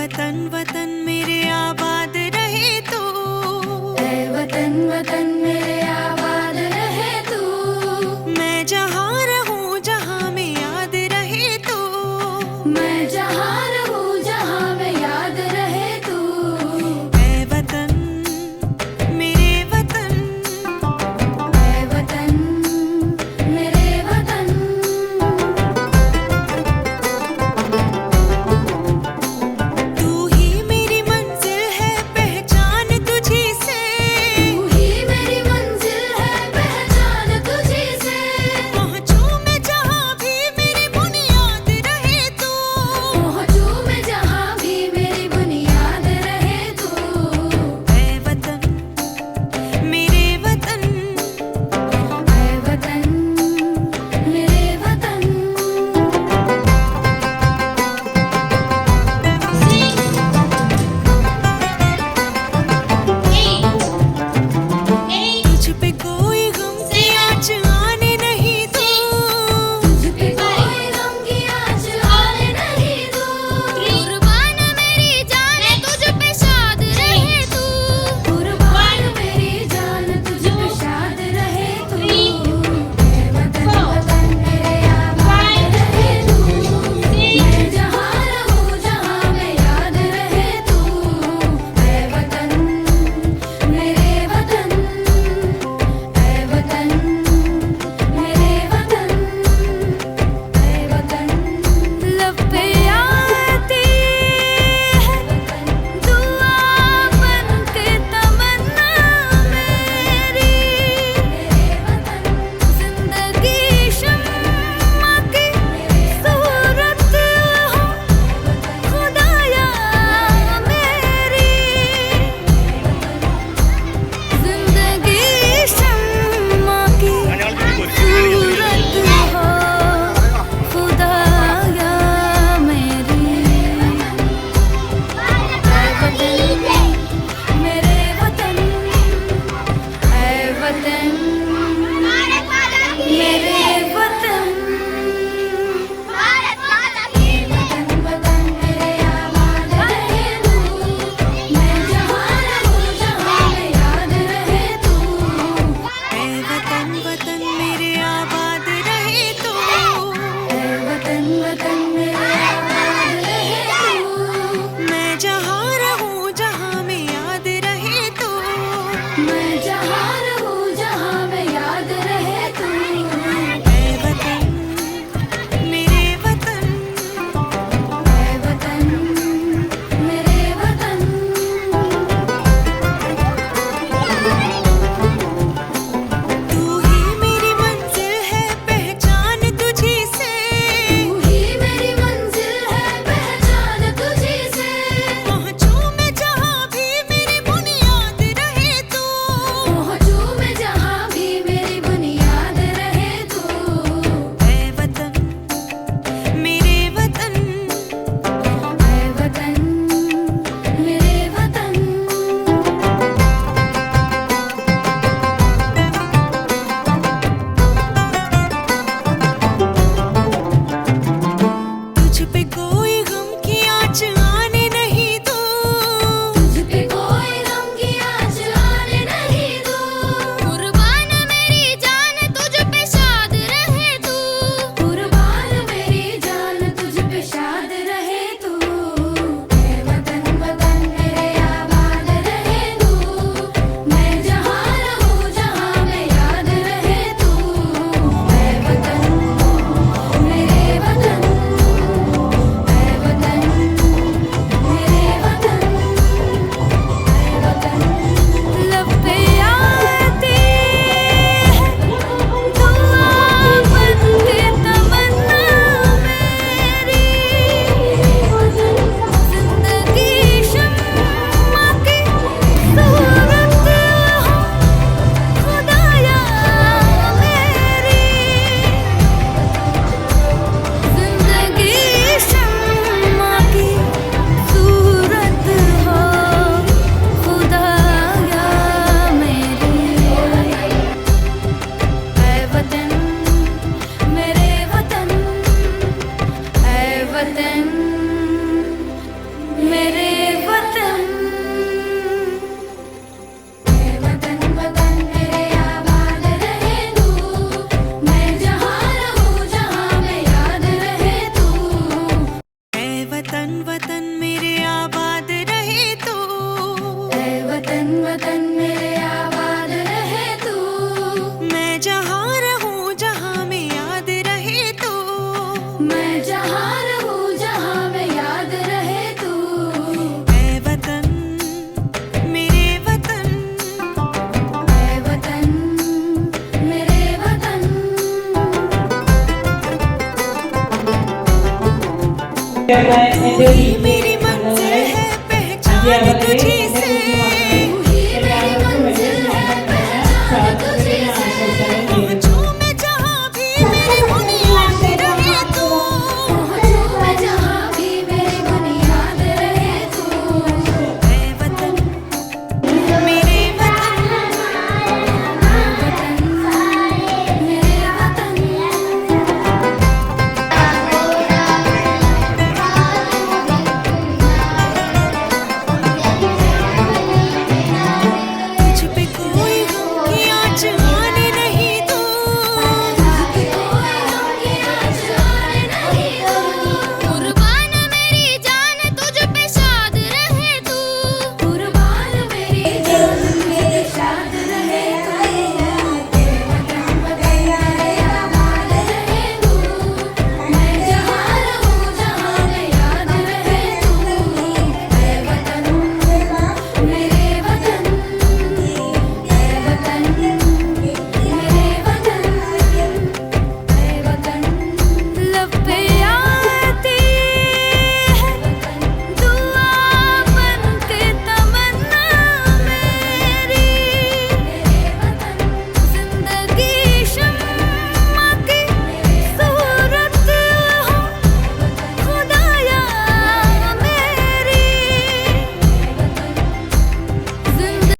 वतन वतन मेरे आबाद रहे तू। ऐ वतन वतन मेरे आबाद रहे तू। मैं जहाँ रहूं जहाँ में याद रहे तू। मैं जहाँ रहूं जहाँ में याद रहे तू। ऐ वतन मेरे वतन। ऐ वतन मेरे वतन। तू ही मेरी वतन मेरे आबाद रहे तू, ऐ वतन वतन मेरे आबाद रहे तू। मैं जहाँ रहूं जहाँ में याद रहे तू, मैं जहाँ रहूं जहाँ में याद रहे तू। ऐ वतन मेरे वतन, ऐ वतन मेरे वतन। मेरी मंजिल है पहचान तुझे